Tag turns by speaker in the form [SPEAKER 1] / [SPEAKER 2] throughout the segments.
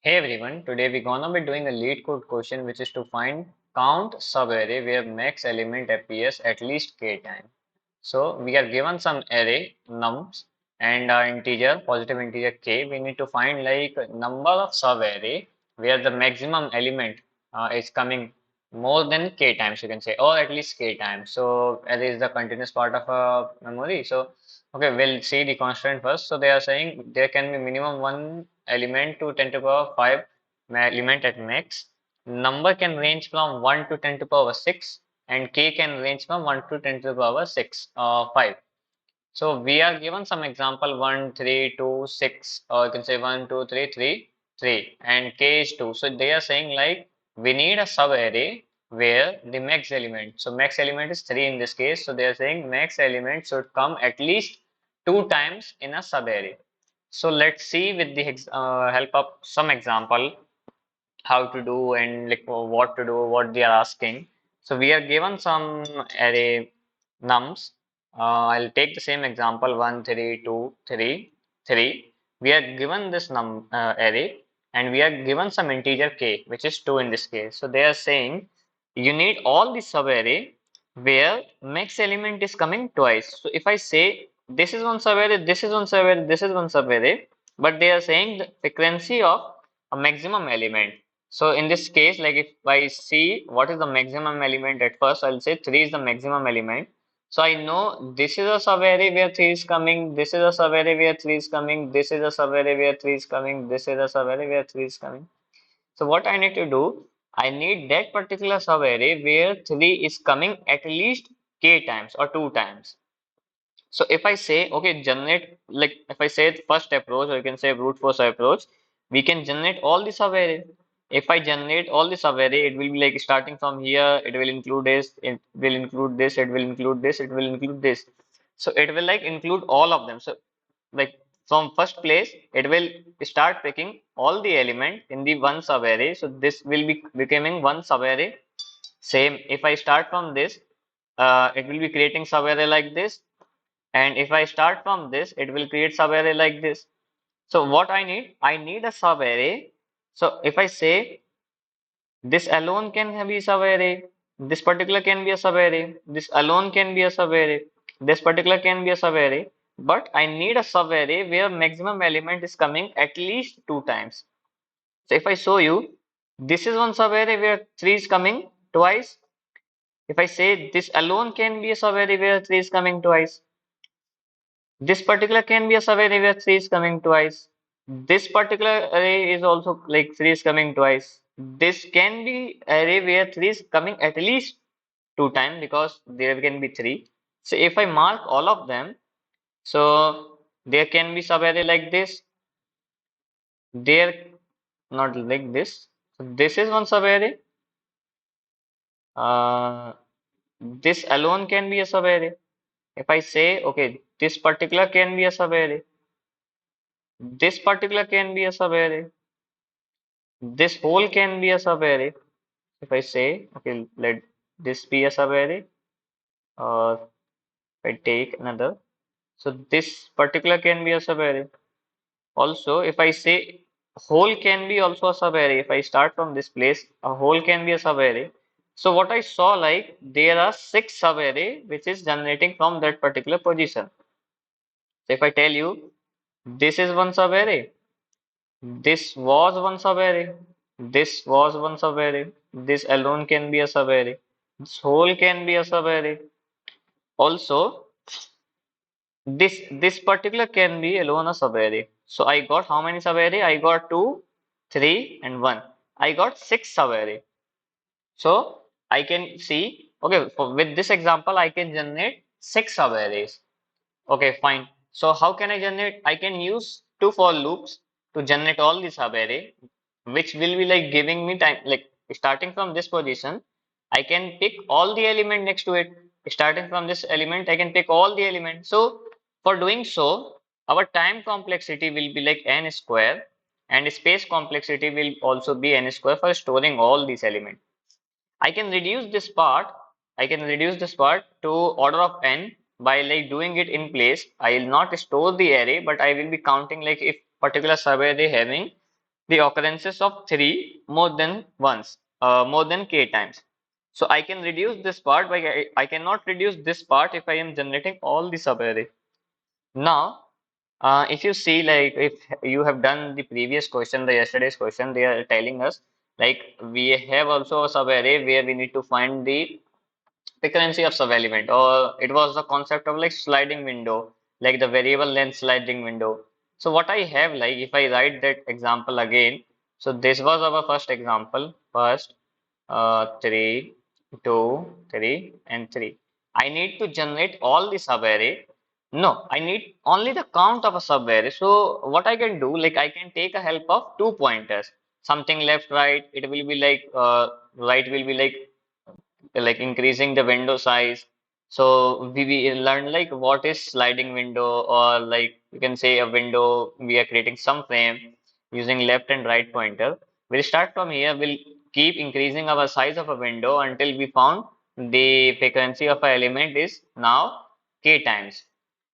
[SPEAKER 1] Hey everyone, today we're gonna be doing a lead code question which is to find count subarray where max element appears at least k time. So we are given some array nums and integer positive integer k. We need to find like number of subarray where the maximum element is coming more than k times you can say or at least k times. So array is the continuous part of a memory. So okay, we'll see the constraint first. So they are saying there can be minimum one element to 10 to the power 5 element at max. Number can range from 1 to 10 to the power 6 and k can range from 1 to 10 to the power 6 5. So we are given some example 1 3 2 6 or you can say 1 2 3 3 3 and k is 2. So they are saying like we need a sub array where the max element, so max element is 3 in this case, so they are saying max element should come at least 2 times in a sub array. So let's see with the help of some example how to do and like what to do, what they are asking. So we are given some array nums. I'll take the same example 1, 3, 2, 3, 3. We are given this array and we are given some integer k, which is 2 in this case. So they are saying you need all the subarray where max element is coming twice. So if I say this is one subarray, this is one subarray, this is one subarray, but they are saying the frequency of a maximum element. So in this case, like if I see what is the maximum element at first, I'll say 3 is the maximum element. So I know this is a subarray where 3 is coming, this is a subarray where 3 is coming, this is a subarray where 3 is coming, this is a subarray where 3 is coming. So what I need to do, I need that particular subarray where 3 is coming at least k times or 2 times. So if I say, okay, generate, like if I say the first approach, or you can say brute force approach, we can generate all the subarray. If I generate all the subarray, it will be like starting from here, it will include this, it will include this, it will include this, it will include this. So it will like include all of them. So like from first place, it will start picking all the element in the one subarray. So this will be becoming one subarray. Same, if I start from this, it will be creating subarray like this, and if I start from this, it will create subarray like this. So what I need a subarray. So if I say this alone can be subarray, this particular can be a subarray, this alone can be a subarray, this particular can be a subarray, but I need a subarray where maximum element is coming at least 2 times. So if I show you, this is one subarray where 3 is coming twice. If I say this alone can be a subarray where 3 is coming twice. This particular can be a subarray where 3 is coming twice. This particular array is also like 3 is coming twice. This can be array where 3 is coming at least 2 times because there can be 3. So if I mark all of them, so there can be subarray like this, there not like this. So this is one subarray. Uh, this alone can be a subarray. If I say, okay, this particular can be a subarray. This particular can be a subarray. This whole can be a subarray. If I say, okay, let this be a subarray, or if I take another, so this particular can be a subarray. Also, if I say whole can be also a subarray, if I start from this place, a whole can be a subarray. So what I saw like there are 6 subarray which is generating from that particular position. So if I tell you this is one subarray, this was one subarray. This was one subarray. This alone can be a subarray. This whole can be a subarray. Also, this particular can be alone a subarray. So I got how many subarray? I got 2, 3, and 1. I got 6 subarray. So I can see, okay, with this example, I can generate 6 subarrays. Okay, fine. So how can I generate? I can use 2 for loops to generate all these subarray, which will be like giving me time, like starting from this position, I can pick all the element next to it. Starting from this element, I can pick all the elements. So for doing so, our time complexity will be like n square, and space complexity will also be n square for storing all these elements. I can reduce this part. I can reduce this part to order of n by like doing it in place. I will not store the array, but I will be counting like if particular subarray having the occurrences of 3 more than once, more than k times. So I can reduce this part, but I cannot reduce this part if I am generating all the subarray. Now, if you see, like, if you have done the previous question, the yesterday's question, they are telling us like we have also a subarray where we need to find the frequency of sub element, or it was the concept of like sliding window, like the variable length sliding window. So what I have, like, if I write that example again, so this was our first example, first 3, 2, 3, and 3. I need to generate all the subarray. No, I need only the count of a subarray. So what I can do, like, I can take a help of two pointers, something left, right. It will be like right will be like increasing the window size. So we learned like what is sliding window, or like you can say a window we are creating some frame using left and right pointer. We'll start from here. We'll keep increasing our size of a window until we found the frequency of an element is now k times.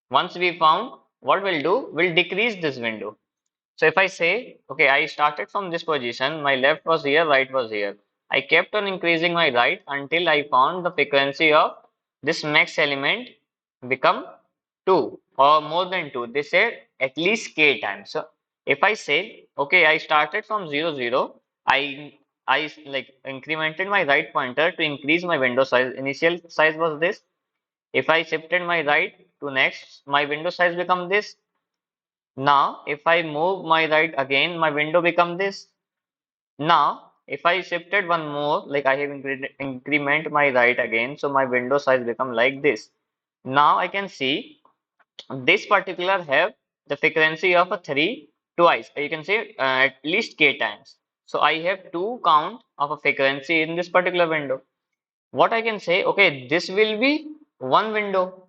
[SPEAKER 1] Once we found, what we'll do, we'll decrease this window. So if I say, okay, I started from this position, my left was here, right was here. I kept on increasing my right until I found the frequency of this max element become 2 or more than 2. They said at least k times. So if I say, okay, I started from 0, 0, I like incremented my right pointer to increase my window size. Initial size was this. If I shifted my right to next, my window size become this. Now, if I move my right again, my window become this. Now, if I shifted one more, like I have increment my right again, so my window size become like this. Now I can see this particular have the frequency of a 3 twice. You can say at least k times. So I have two count of a frequency in this particular window. What I can say, okay, this will be one window.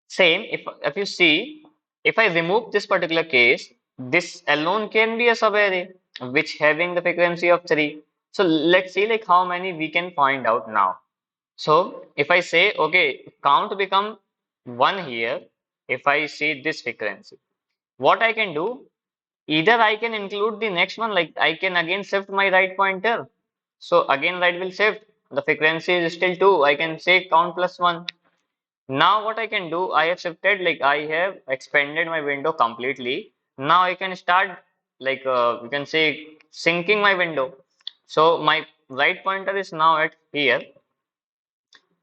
[SPEAKER 1] Same, if you see, if I remove this particular case, this alone can be a subarray which having the frequency of 3. So let's see like how many we can find out now. So if I say, okay, count become 1 here, if I see this frequency, what I can do, either I can include the next one, like I can again shift my right pointer. So again right will shift, the frequency is still 2, I can say count plus 1. Now what I can do, I have shifted, like I have expanded my window completely. Now I can start like you can say syncing my window. So my right pointer is now at here.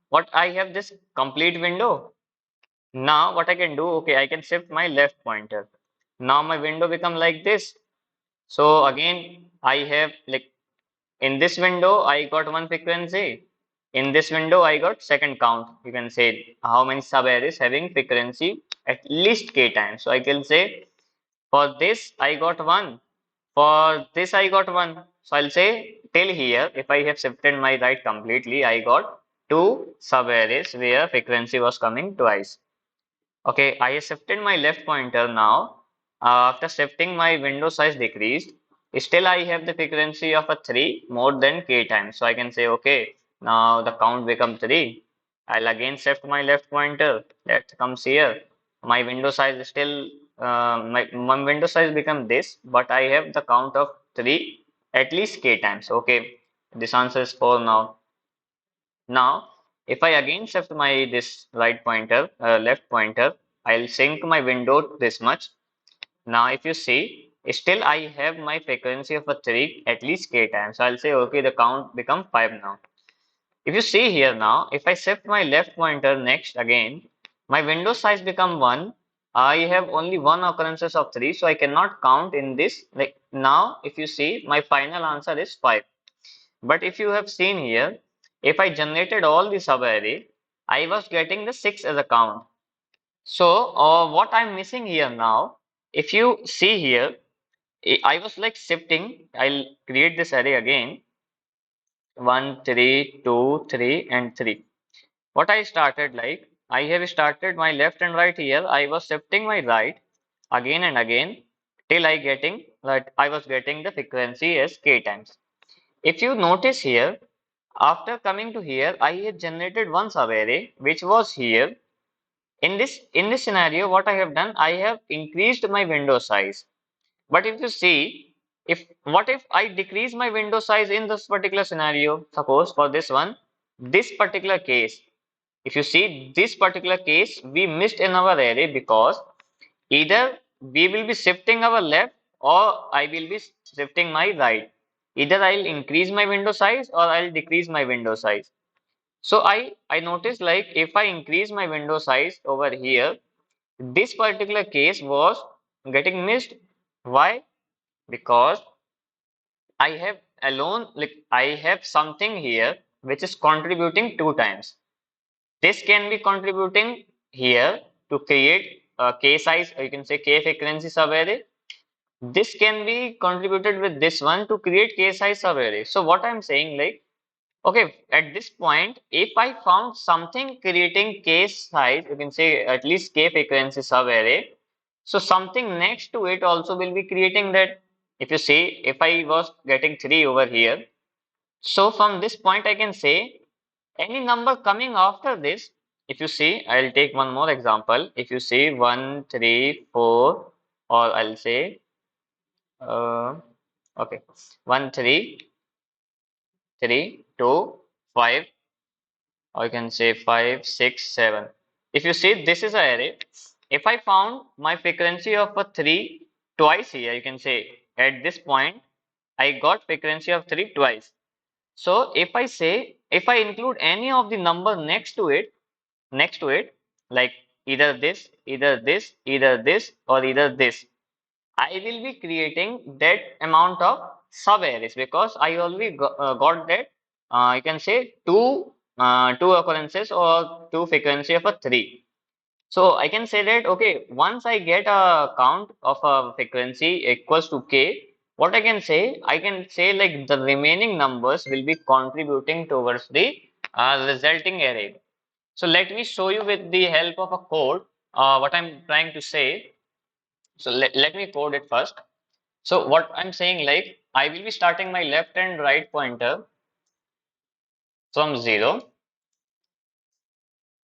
[SPEAKER 1] What I have this complete window. Now what I can do, okay, I can shift my left pointer. Now my window become like this. So again I have like in this window, I got one frequency. In this window, I got second count. You can say how many subarrays having frequency at least k times. So I can say for this, I got one. For this, I got one. So I'll say till here, if I have shifted my right completely, I got two subarrays where frequency was coming twice. Okay, I have shifted my left pointer now. After shifting, my window size decreased. Still, I have the frequency of a 3 more than k times. So I can say, okay, now the count becomes 3. I'll again shift my left pointer. That comes here. My window size is still, my window size become this, but I have the count of 3 at least k times. Okay, this answer is 4 now. Now, if I again shift my this right pointer, left pointer, I'll sync my window this much. Now, if you see, still I have my frequency of a 3 at least k times. So I'll say, okay, the count become 5 now. If you see here now, if I shift my left pointer next again, my window size become 1. I have only one occurrences of 3, so I cannot count in this. Like now, if you see, my final answer is 5. But if you have seen here, if I generated all the subarray, I was getting the 6 as a count. So what I'm missing here now, if you see here, I was like shifting. I'll create this array again. 1, 3, 2, 3, and 3. What I started like, I have started my left and right here. I was shifting my right again and again till I was getting the frequency as k times. If you notice here, after coming to here, I have generated one subarray which was here. In this scenario, what I have done, I have increased my window size. But if you see, if what if I decrease my window size in this particular scenario? Suppose for this one, this particular case, if you see this particular case, we missed in our array because either we will be shifting our left or I will be shifting my right. Either I'll increase my window size or I'll decrease my window size. So I noticed like if I increase my window size over here, this particular case was getting missed. Why? Because I have alone, like I have something here which is contributing two times. This can be contributing here to create a k size, or you can say k frequency subarray. This can be contributed with this one to create k size subarray. So what I'm saying, like, okay, at this point, if I found something creating k size, you can say at least k frequency subarray, so something next to it also will be creating that. If you see, if I was getting 3 over here, so from this point I can say any number coming after this, if you see, I'll take one more example. If you see 1, 3, 4, or I'll say, uh, okay, 1, 3, 3, 2, 5, or you can say 5, 6, 7. If you see, this is an array. If I found my frequency of a 3 twice here, you can say at this point, I got frequency of 3 twice. So if I say, if I include any of the number next to it, like either this, either this, either this, or either this, I will be creating that amount of sub arrays because I already got that you can say two occurrences or two frequency of a 3. So I can say that okay, once I get a count of a frequency equals to k, what I can say like the remaining numbers will be contributing towards the resulting array. So let me show you with the help of a code what I'm trying to say. So let me code it first. So what I'm saying, like I will be starting my left and right pointer from 0.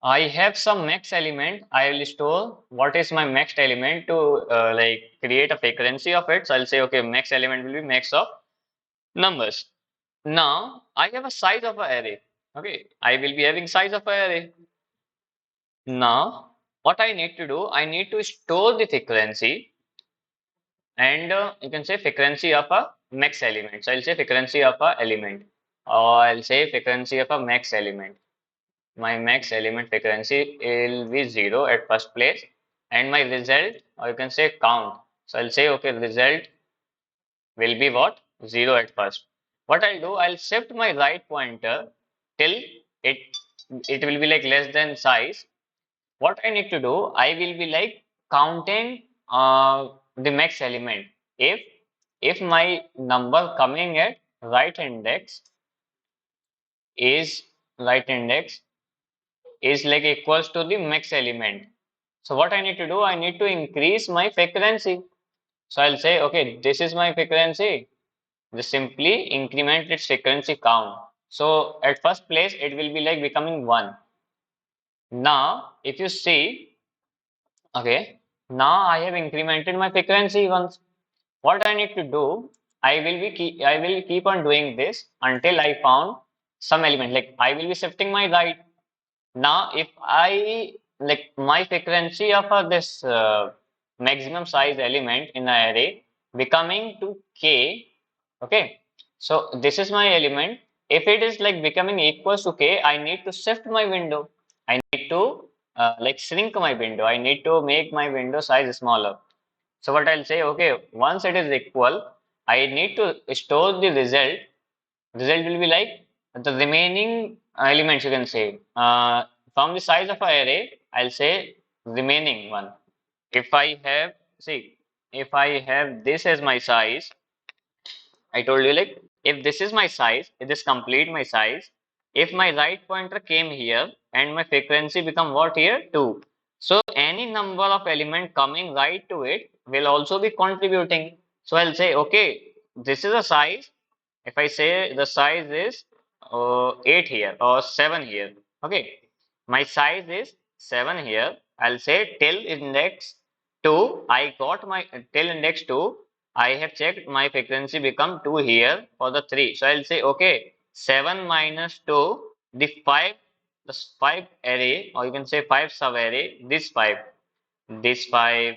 [SPEAKER 1] I have some max element. I will store what is my max element to like create a frequency of it. So I'll say okay, max element will be max of numbers. Now I have a size of an array. Okay, I will be having size of an array. Now what I need to do, I need to store the frequency and you can say frequency of a max element. So I'll say frequency of a element, or I'll say frequency of a max element. My max element frequency will be 0 at first place, and my result, or you can say count. So I'll say okay, result will be what? 0 at first. What I'll do, I'll shift my right pointer till it it will be like less than size. What I need to do, I will be like counting the max element. If if my number coming at is right index is like equals to the max element. So what I need to do, I need to increase my frequency. So I'll say okay, this is my frequency. Just simply increment its frequency count. So at first place it will be like becoming 1. Now if you see, okay, now I have incremented my frequency once. What I need to do, I will keep on doing this until I found some element. Like I will be shifting my right. Now if I like my frequency of this maximum size element in the array becoming to k, okay. So this is my element. If it is like becoming equals to k, I need to shift my window. I need to like shrink my window. I need to make my window size smaller. So what I'll say, okay, once it is equal, I need to store the result. Result will be like the remaining elements you can say. From the size of an array, I'll say remaining one. If I have, see, if I have this as my size, I told you like if this is my size, it is complete my size. If my right pointer came here and my frequency become what here? 2. So any number of element coming right to it will also be contributing. So I'll say okay, this is a size. If I say the size is 8 here or 7 here, okay, my size is 7 here. I'll say till index 2. I got my till index 2. I have checked my frequency become 2 here for the 3. So I'll say, okay, 7 minus 2, the 5 array, or you can say 5 sub array, this 5, this 5,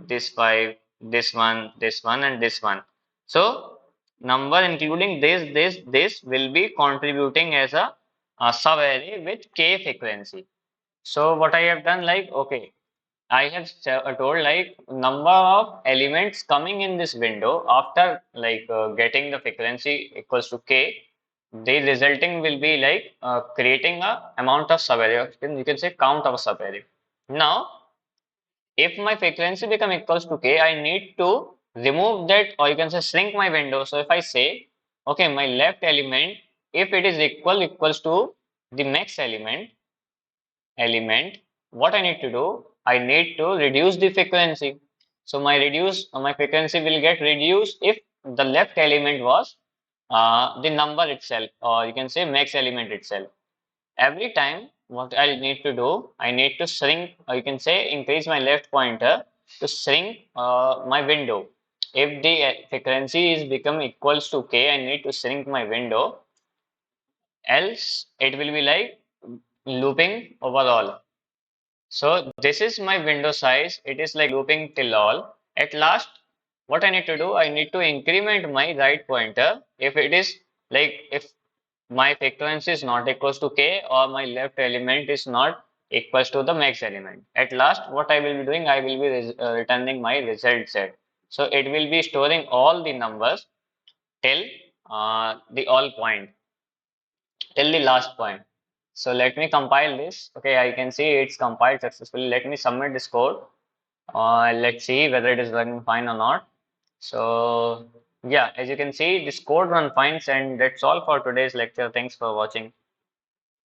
[SPEAKER 1] this 5, this one, and this one. So number including this will be contributing as a sub array with k frequency. So what I have done, like, okay, I have told like number of elements coming in this window after like getting the frequency equals to k. The resulting will be like creating a amount of subarray. You can say count of a subarray. Now, if my frequency become equals to k, I need to remove that, or you can say shrink my window. So if I say, okay, my left element, if it is equals to the next element, what I need to do, I need to reduce the frequency. So my frequency will get reduced if the left element was the number itself, or you can say max element itself. Every time what I need to do, I need to shrink, or you can say increase my left pointer to shrink my window. If the frequency is become equals to k, I need to shrink my window, else it will be like looping overall. So this is my window size. It is like looping till all. At last, what I need to do, I need to increment my right pointer. If it is like if my frequency is not equals to k, or my left element is not equals to the max element. At last, what I will be doing, I will be returning my result set. So it will be storing all the numbers till the all point, till the last point. So let me compile this. Okay, I can see it's compiled successfully. Let me submit this code. Let's see whether it is running fine or not. So yeah, as you can see, this code run fine, and that's all for today's lecture. Thanks for watching.